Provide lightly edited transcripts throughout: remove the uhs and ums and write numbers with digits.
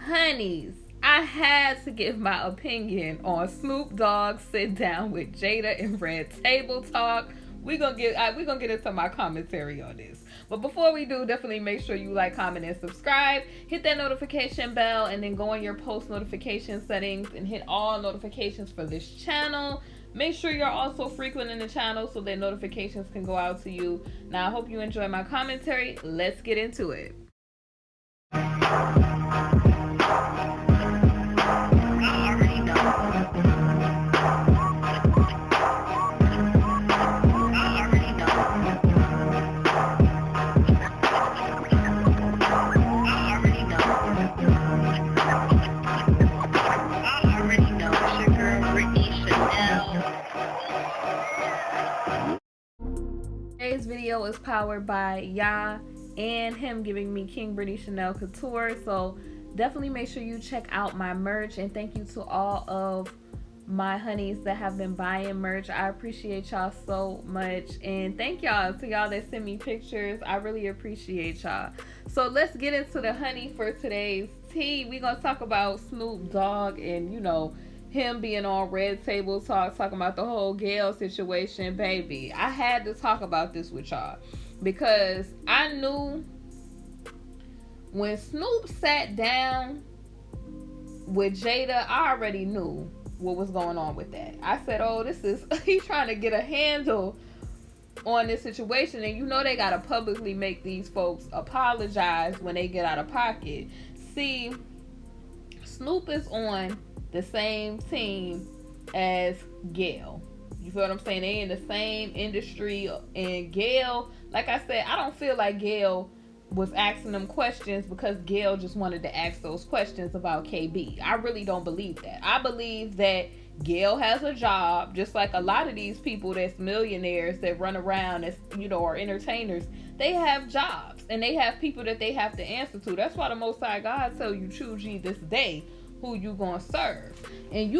Honeys, I had to give my opinion on Snoop Dogg sit down with Jada and Red Table Talk. We're gonna get into my commentary on this. But before we do, definitely make sure you like, comment, and subscribe. Hit that notification bell, and then go in your post notification settings and hit all notifications for this channel. Make sure you're also frequenting the channel so that notifications can go out to you. Now, I hope you enjoy my commentary. Let's get into it. Today's video is powered by Ya and him giving me KingBritneyChanel Couture. So definitely make sure you check out my merch, and thank you to all of my honeys that have been buying merch. I appreciate y'all so much, and thank y'all to y'all that send me pictures. I really appreciate y'all. So let's get into the honey for today's tea. We're gonna talk about Snoop Dogg and him being on Red Table Talk, talking about the whole Gayle situation. Baby, I had to talk about this with y'all because I knew when Snoop sat down with Jada, I already knew what was going on with that. I said, oh, he's trying to get a handle on this situation, and they gotta publicly make these folks apologize when they get out of pocket. See, Snoop is on the same team as Gayle. You feel what I'm saying? They in the same industry. And Gayle, like I said, I don't feel like Gayle was asking them questions because Gayle just wanted to ask those questions about KB. I really don't believe that. I believe that Gayle has a job, just like a lot of these people that's millionaires that run around as, are entertainers. They have jobs and they have people that they have to answer to. That's why the Most High God tell you, choose ye this day who you gonna serve. And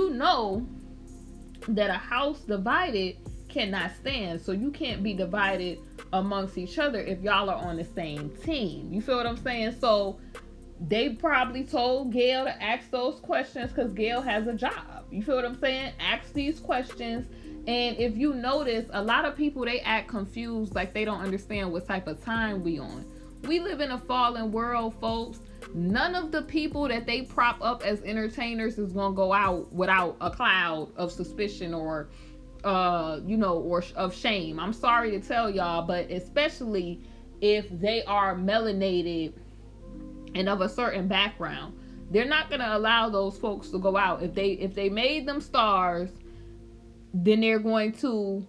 that a house divided cannot stand. So you can't be divided amongst each other if y'all are on the same team. You feel what I'm saying? So they probably told Gayle to ask those questions because Gayle has a job. You feel what I'm saying? Ask these questions. And if you notice, a lot of people, they act confused, like they don't understand what type of time we on. We live in a fallen world, folks. None of the people that they prop up as entertainers is gonna go out without a cloud of suspicion or or of shame. I'm sorry to tell y'all, but especially if they are melanated and of a certain background, they're not gonna allow those folks to go out. If they made them stars, then they're going to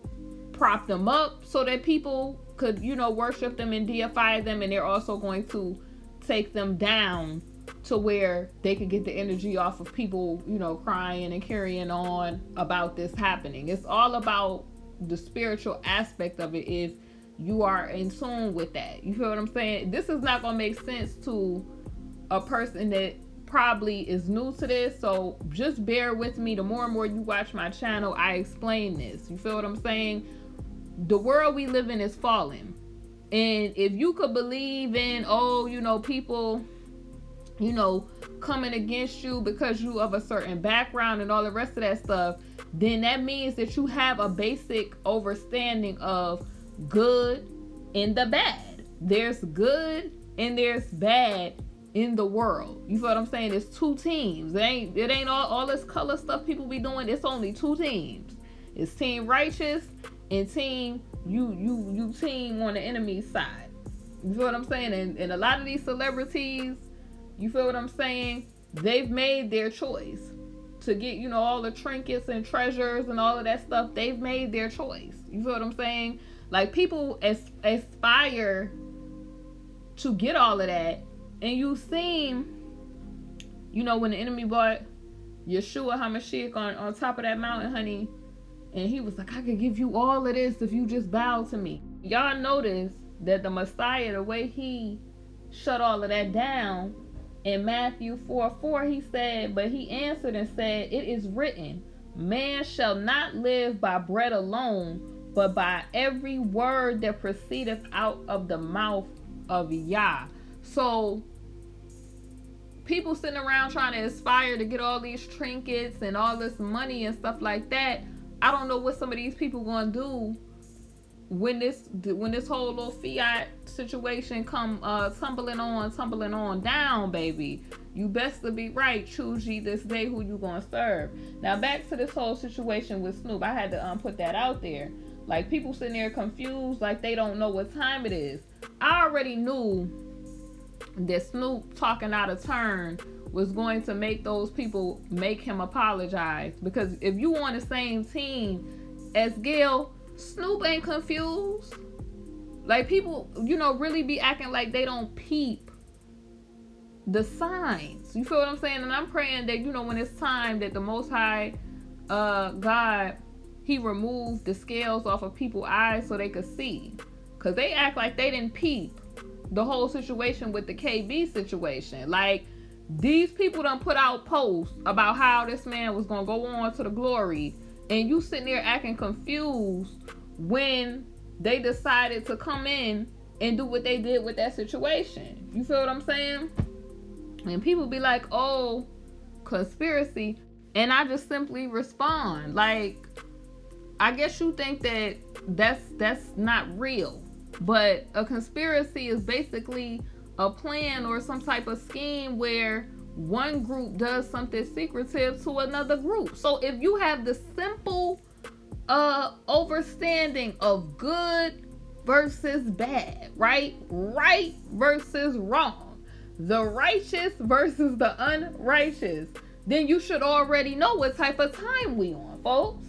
prop them up so that people could worship them and deify them, and they're also going to take them down to where they could get the energy off of people, crying and carrying on about this happening. It's all about the spiritual aspect of it if you are in tune with that. You feel what I'm saying? This is not going to make sense to a person that probably is new to this, so just bear with me. The more and more you watch my channel, I explain this. You feel what I'm saying? The world we live in is fallen. And if you could believe in, people, coming against you because you of a certain background and all the rest of that stuff, then that means that you have a basic understanding of good and the bad. There's good and there's bad in the world. You feel what I'm saying? It's two teams. It ain't all this color stuff people be doing. It's only two teams. It's Team Righteous and Team you team on the enemy's side. You feel what I'm saying? And a lot of these celebrities, you feel what I'm saying, they've made their choice to get all the trinkets and treasures and all of that stuff. They've made their choice. You feel what I'm saying? Like, people aspire to get all of that. And you seen when the enemy brought Yeshua HaMashiach on top of that mountain, honey, and he was like, I could give you all of this if you just bow to me. Y'all notice that the Messiah, the way he shut all of that down, in Matthew 4:4, he said, but he answered and said, it is written, man shall not live by bread alone, but by every word that proceedeth out of the mouth of Yah. So people sitting around trying to aspire to get all these trinkets and all this money and stuff like that. I don't know what some of these people gonna do when this whole little fiat situation come tumbling on down, baby. You best to be right. Choose ye this day who you gonna serve. Now back to this whole situation with Snoop. I had to put that out there. Like, people sitting there confused, like they don't know what time it is. I already knew that Snoop talking out of turn was going to make those people make him apologize. Because if you on the same team as Gayle, Snoop ain't confused. Like, people, really be acting like they don't peep the signs. You feel what I'm saying? And I'm praying that, when it's time that the Most High, God, He removed the scales off of people's eyes so they could see. Because they act like they didn't peep the whole situation with the KB situation. Like, these people done put out posts about how this man was going to go on to the glory. And you sitting there acting confused when they decided to come in and do what they did with that situation. You feel what I'm saying? And people be like, oh, conspiracy. And I just simply respond. Like, I guess you think that that's not real. But a conspiracy is basically a plan or some type of scheme where one group does something secretive to another group. So if you have the simple understanding of good versus bad, right versus wrong, the righteous versus the unrighteous, then you should already know what type of time we on, folks.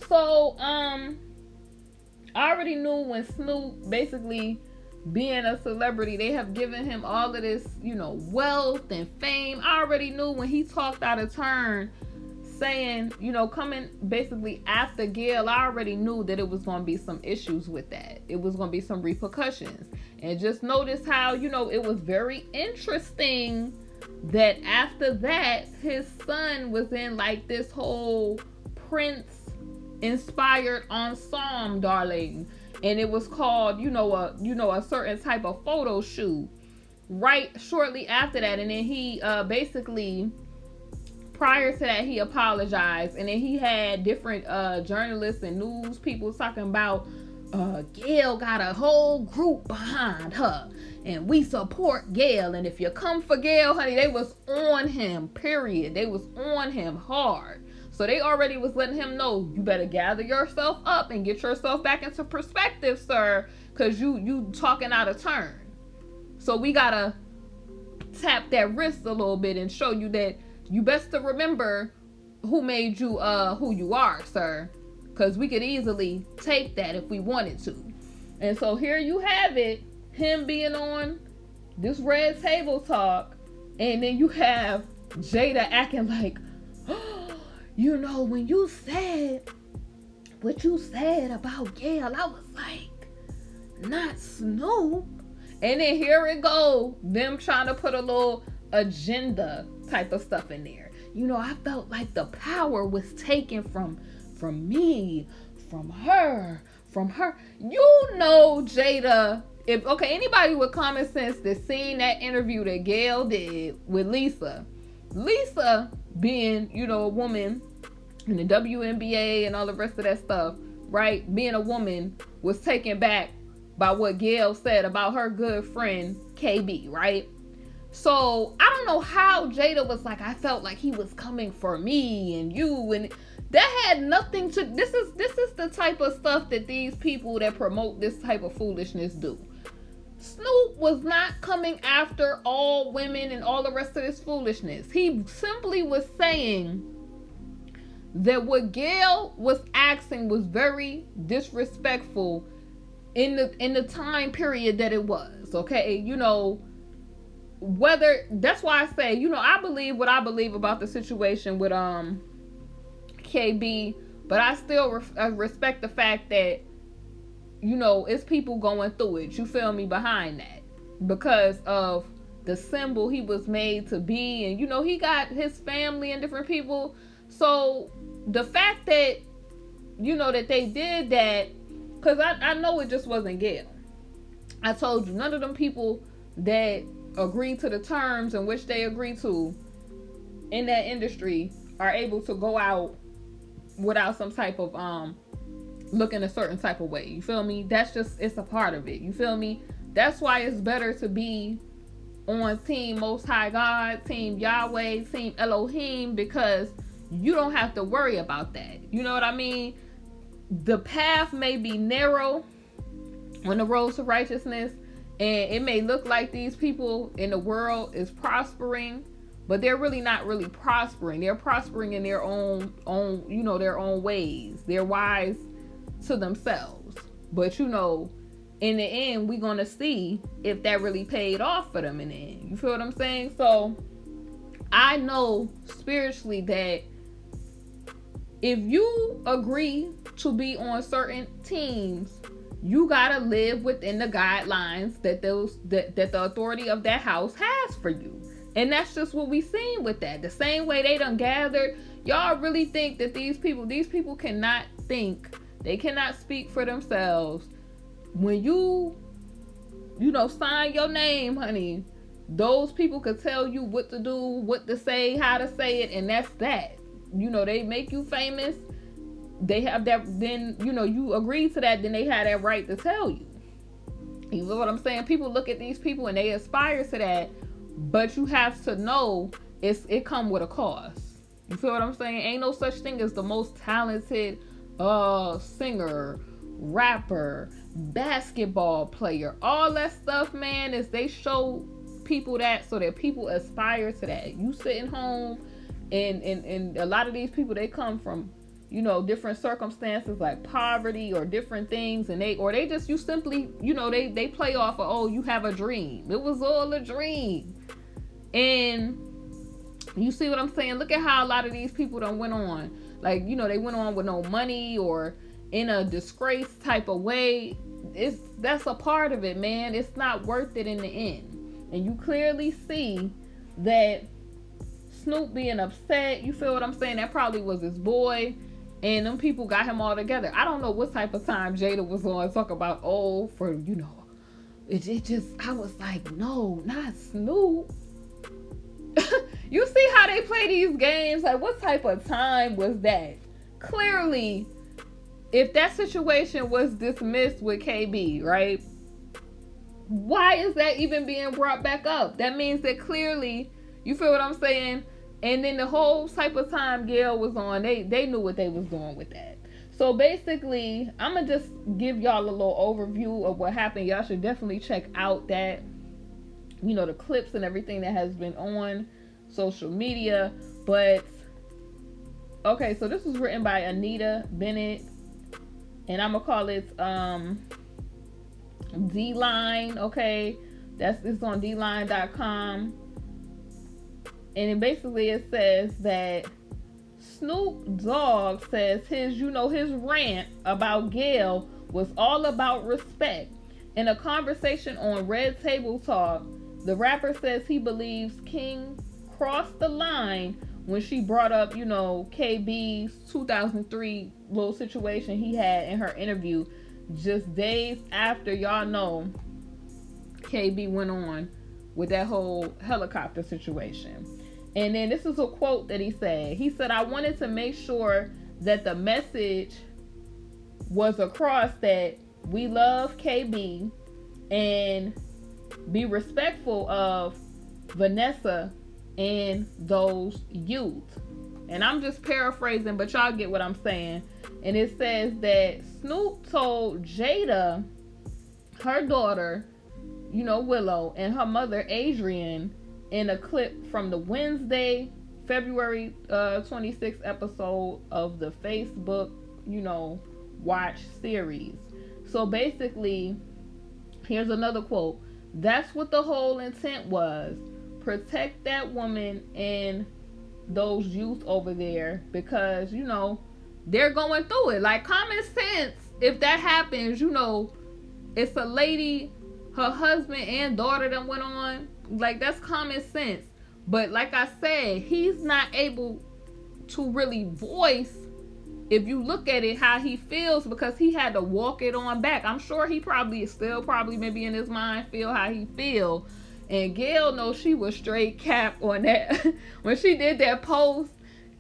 So I already knew when Snoop, basically being a celebrity, they have given him all of this, wealth and fame. I already knew when he talked out of turn, saying, coming basically after Gayle, I already knew that it was going to be some issues with that. It was going to be some repercussions. And just notice how, it was very interesting that after that, his son was in like this whole Prince inspired ensemble, darling. And it was called, a certain type of photo shoot right shortly after that. And then he basically, prior to that, he apologized. And then he had different journalists and news people talking about Gayle got a whole group behind her. And we support Gayle. And if you come for Gayle, honey, they was on him, period. They was on him hard. So they already was letting him know, you better gather yourself up and get yourself back into perspective, sir, because you talking out of turn. So we gotta tap that wrist a little bit and show you that you best to remember who made you who you are, sir, because we could easily take that if we wanted to. And so here you have it, him being on this Red Table Talk, and then you have Jada acting like, when you said what you said about Gayle, I was like, not Snoop. And then here it go, them trying to put a little agenda type of stuff in there. I felt like the power was taken from me, from her. Jada, anybody with common sense that seen that interview that Gayle did with Lisa being, a woman in the WNBA and all the rest of that stuff, right? Being a woman was taken back by what Gayle said about her good friend KB, right? So I don't know how Jada was like, I felt like he was coming for me and you, and that had nothing to. This is the type of stuff that these people that promote this type of foolishness do. Snoop was not coming after all women and all the rest of this foolishness. He simply was saying that what Gayle was asking was very disrespectful in the time period that it was. Okay, whether that's why I say, I believe what I believe about the situation with KB, but I still respect the fact that it's people going through it. You feel me? Behind that, because of the symbol he was made to be, and he got his family and different people. So the fact that that they did that, because I know it just wasn't Gayle. I told you, none of them people that agree to the terms in which they agree to in that industry are able to go out without some type of looking a certain type of way. You feel me? That's just, it's a part of it. You feel me? That's why it's better to be on Team Most High God, Team Yahweh, Team Elohim, because you don't have to worry about that. You know what I mean? The path may be narrow on the road to righteousness, and it may look like these people in the world is prospering, but they're really not really prospering. They're prospering in their own, you know, their own ways. They're wise to themselves. But you know, in the end, we're gonna see if that really paid off for them in the end. You feel what I'm saying? So I know spiritually that if you agree to be on certain teams, you gotta live within the guidelines that the authority of that house has for you. And that's just what we seen with that. The same way they done gathered. Y'all really think that these people cannot think. They cannot speak for themselves. When you know, sign your name, honey, those people could tell you what to do, what to say, how to say it, and that's that. You know, they make you famous. They have that, then, you know, you agree to that, then they have that right to tell you. You know what I'm saying? People look at these people and they aspire to that, but you have to know it come with a cost. You feel what I'm saying? Ain't no such thing as the most talented singer, rapper, basketball player. All that stuff, man, is they show people that so that people aspire to that. You sitting home and a lot of these people, they come from, you know, different circumstances like poverty or different things, and you simply, you know, they play off of, oh, you have a dream. It was all a dream. And you see what I'm saying? Look at how a lot of these people done went on. Like, you know, they went on with no money or in a disgrace type of way. That's a part of it, man. It's not worth it in the end. And you clearly see that Snoop being upset, you feel what I'm saying? That probably was his boy. And them people got him all together. I don't know what type of time Jada was on talk about, for, you know, it just, I was like, no, not Snoop. You see how they play these games? Like, what type of time was that? Clearly, if that situation was dismissed with KB, right? Why is that even being brought back up? That means that clearly, you feel what I'm saying? And then the whole type of time Gail was on, they knew what they was doing with that. So basically, I'm going to just give y'all a little overview of what happened. Y'all should definitely check out that, you know, the clips and everything that has been on social media. But, okay, so this was written by Anita Bennett. And I'm going to call it D-Line, okay? It's on dline.com. And it basically it says that Snoop Dogg says his rant about Gail was all about respect. In a conversation on Red Table Talk, the rapper says he believes King crossed the line when she brought up, you know, KB's 2003 little situation he had in her interview just days after, y'all know, KB went on with that whole helicopter situation. And then this is a quote that he said. He said, I wanted to make sure that the message was across that we love KB and be respectful of Vanessa and those youth. And I'm just paraphrasing, but y'all get what I'm saying. And it says that Snoop told Jada, her daughter, you know, Willow, and her mother, Adrian, in a clip from the Wednesday, February 26th episode of the Facebook, you know, Watch series. So basically, here's another quote. That's what the whole intent was. Protect that woman and those youth over there because, you know, they're going through it. Like, common sense, if that happens, you know, it's a lady, her husband and daughter that went on. Like, that's common sense. But like I said, he's not able to really voice, if you look at it, how he feels, because he had to walk it on back. I'm sure he probably maybe in his mind feel how he feel. And Gail knows she was straight cap on that. When she did that post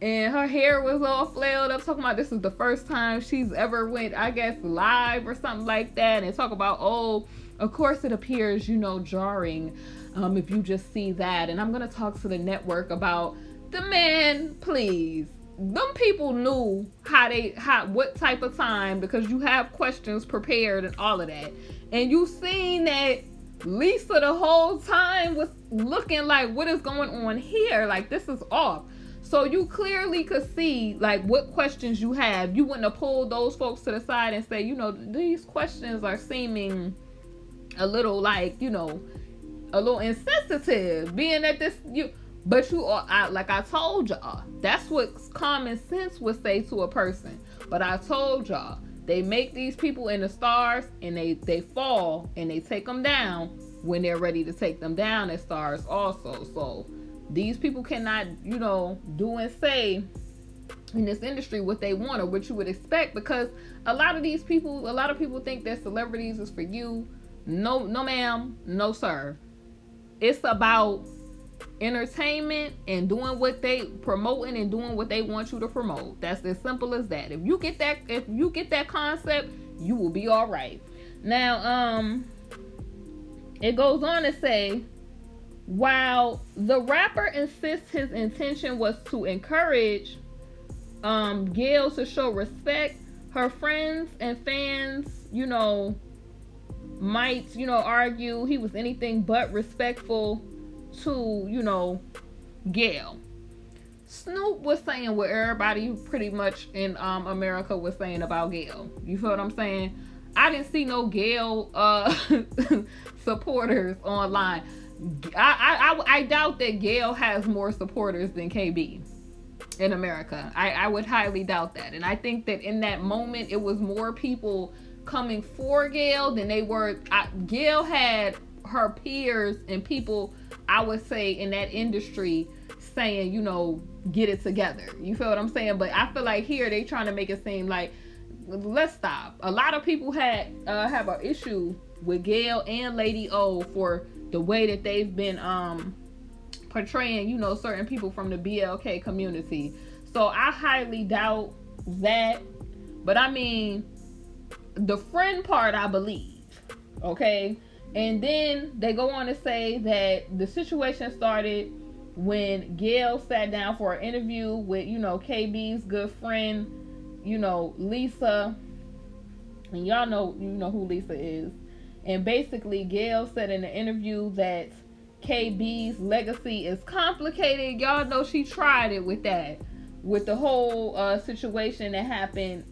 and her hair was all flailed up, talking about this is the first time she's ever went, I guess, live or something like that, and talk about, oh, of course it appears, jarring if you just see that. And I'm going to talk to the network about the man, please. Them people knew what type of time, because you have questions prepared and all of that. And you seen that Lisa the whole time was looking like, what is going on here? Like, this is off. So you clearly could see like what questions you have. You wouldn't have pulled those folks to the side and say, these questions are seeming a little like, a little insensitive, being that this but you are, like I told y'all, that's what common sense would say to a person. But I told y'all, they make these people into stars, and they fall and they take them down when they're ready to take them down as stars also. So these people cannot, do and say in this industry what they want or what you would expect, because a lot of people think that celebrities is for you. No ma'am, no sir. It's about entertainment and doing what they promoting and doing what they want you to promote. That's as simple as that. If you get that concept, you will be all right. Now, it goes on to say, while the rapper insists his intention was to encourage Gail to show respect, her friends and fans, might, argue he was anything but respectful to, Gail. Snoop was saying what everybody pretty much in America was saying about Gail. You feel what I'm saying? I didn't see no Gail supporters online. I doubt that Gail has more supporters than KB in America. I would highly doubt that. And I think that in that moment, it was more people coming for Gail than they were. Gail had her peers and people, I would say, in that industry saying, get it together. You feel what I'm saying? But I feel like here they trying to make it seem like, let's stop. A lot of people have an issue with Gail and Lady O for the way that they've been portraying, certain people from the BLK community. So I highly doubt that. But I mean, the friend part, I believe. Okay? And then they go on to say that the situation started when Gail sat down for an interview with, KB's good friend, Lisa. And y'all know, who Lisa is. And basically, Gail said in the interview that KB's legacy is complicated. Y'all know she tried it with that. With the whole situation that happened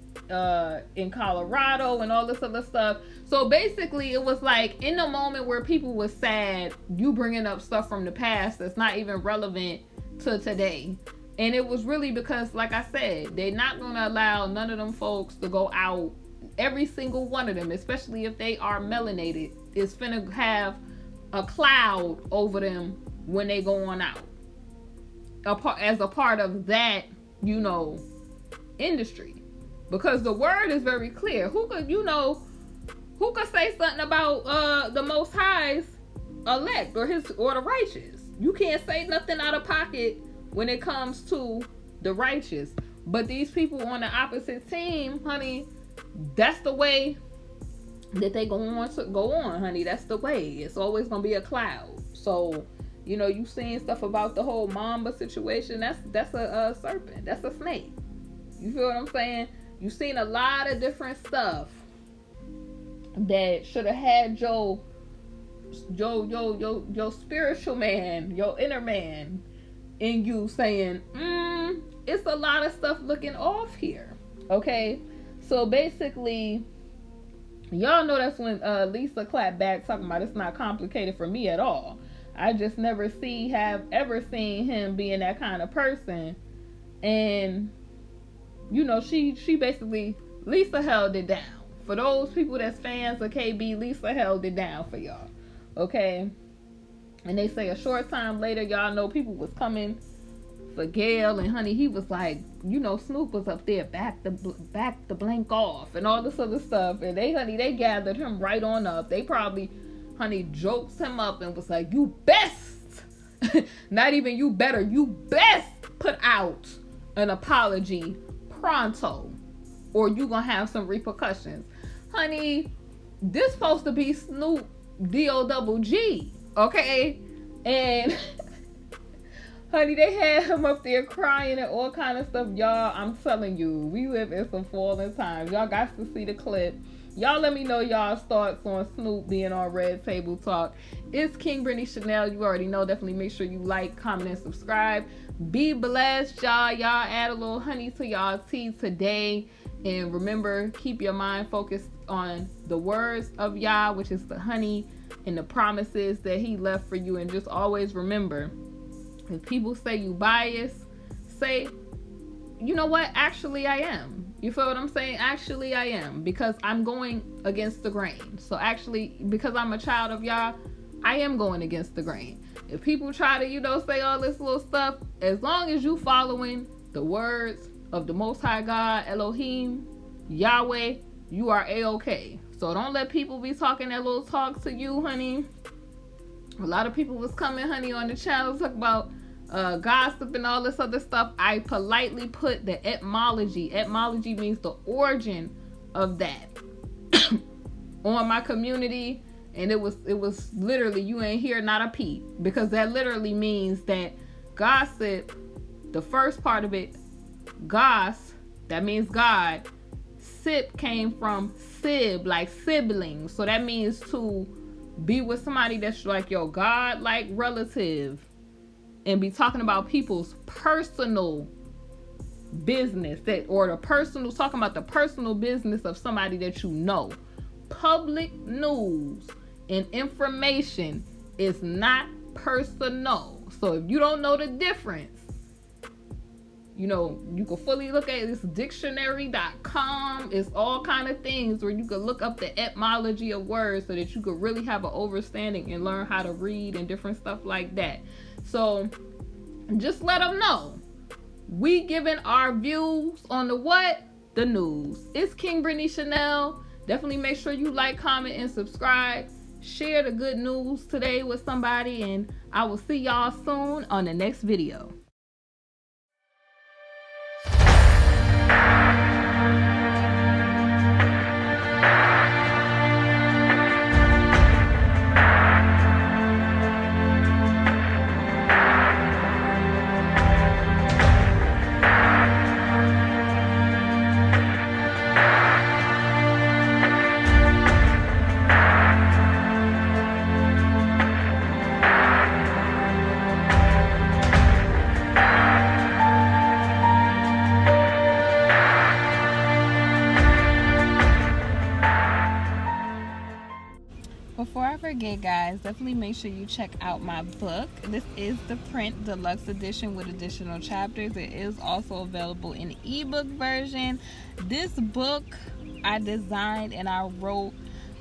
in Colorado and all this other stuff. So basically, it was like in the moment where people were sad, you bringing up stuff from the past that's not even relevant to today. And it was really because, like I said, they're not going to allow none of them folks to go out. Every single one of them, especially if they are melanated, is finna have a cloud over them when they go on out. As a part of that, industry. Because the word is very clear. Who could say something about the Most High's elect or the righteous? You can't say nothing out of pocket when it comes to the righteous. But these people on the opposite team, honey, that's the way that they go on, honey. That's the way. It's always gonna be a cloud. So, you seeing stuff about the whole Mamba situation. That's a serpent. That's a snake. You feel what I'm saying? You seen a lot of different stuff that should have had your spiritual man, your inner man in you saying, it's a lot of stuff looking off here. Okay? So basically, y'all know that's when Lisa clapped back talking about it's not complicated for me at all. I just have ever seen him being that kind of person. And, she basically, Lisa held it down. For those people that's fans of KB, Lisa held it down for y'all. Okay? And they say a short time later, y'all know people was coming for Gail, and honey, he was like, Snoop was up there, back the blank off and all this other stuff. And they gathered him right on up. They probably honey, jokes him up and was like, you best, not even you better, you best put out an apology pronto, or you gonna have some repercussions. Honey, this supposed to be Snoop D-O-double-G, okay? And honey, they had him up there crying and all kind of stuff. Y'all, I'm telling you, we live in some fallen times. Y'all got to see the clip. Y'all let me know y'all's thoughts on Snoop being on Red Table Talk. It's KingBritneyChanel. You already know. Definitely make sure you like, comment, and subscribe. Be blessed, y'all. Y'all add a little honey to y'all tea today. And remember, keep your mind focused on the words of Yah, which is the honey, and the promises that he left for you. And just always remember, if people say you biased, say, you know what? Actually, I am. You feel what I'm saying? Actually, I am. Because I'm going against the grain. So actually, because I'm a child of Yah, I am going against the grain. If people try to, say all this little stuff, as long as you following the words of the Most High God, Elohim, Yahweh, you are A-okay. So don't let people be talking that little talk to you, honey. A lot of people was coming, honey, on the channel talk about gossip and all this other stuff. I politely put the etymology. Etymology means the origin of that on my community, and it was literally, you ain't hear not a peep, because that literally means that gossip, the first part of it, gos, that means God. Sip came from sib, like siblings. So that means to be with somebody that's like your God-like relative and be talking about people's personal business, talking about the personal business of somebody that you know. Public news and information is not personal. So if you don't know the difference, you can fully look at this dictionary.com. It's all kind of things where you can look up the etymology of words so that you could really have an understanding and learn how to read and different stuff like that. So just let them know. We giving our views on the news. It's KingBritneyChanel. Definitely make sure you like, comment, and subscribe. Share the good news today with somebody, and I will see y'all soon on the next video. Before I forget, guys, definitely make sure you check out my book. This is the print deluxe edition with additional chapters. It is also available in ebook version. This book I designed and I wrote,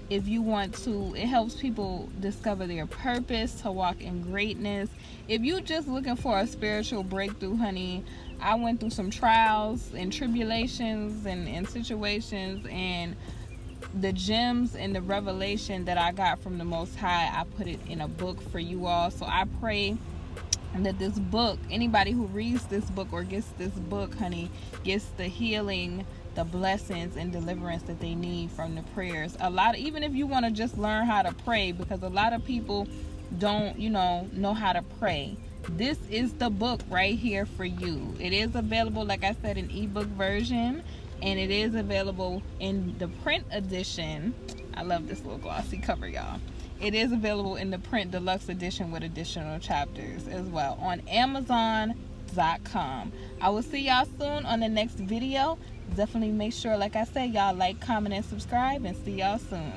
if you want to, it helps people discover their purpose, to walk in greatness. If you just looking for a spiritual breakthrough, honey, I went through some trials and tribulations and situations, and the gems and the revelation that I got from the Most High, I put it in a book for you all. So I pray that this book, anybody who reads this book or gets this book, honey, gets the healing, the blessings and deliverance that they need from the prayers. Even if you want to just learn how to pray, because a lot of people don't, know how to pray. This is the book right here for you. It is available, like I said, in ebook version. And it is available in the print edition. I love this little glossy cover, y'all. It is available in the print deluxe edition with additional chapters as well on Amazon.com. I will see y'all soon on the next video. Definitely make sure, like I said, y'all like, comment, and subscribe, and see y'all soon.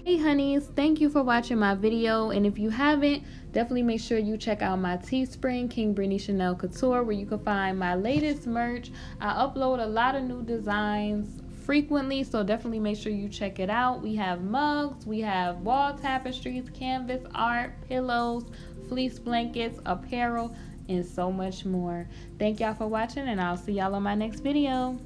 Hey honeys, thank you for watching my video, and if you haven't, definitely make sure you check out my Teespring, KingBritneyChanel Couture, where you can find my latest merch. I upload a lot of new designs frequently, so definitely make sure you check it out. We have mugs, we have wall tapestries, canvas art, pillows, fleece blankets, apparel, and so much more. Thank y'all for watching, and I'll see y'all on my next video.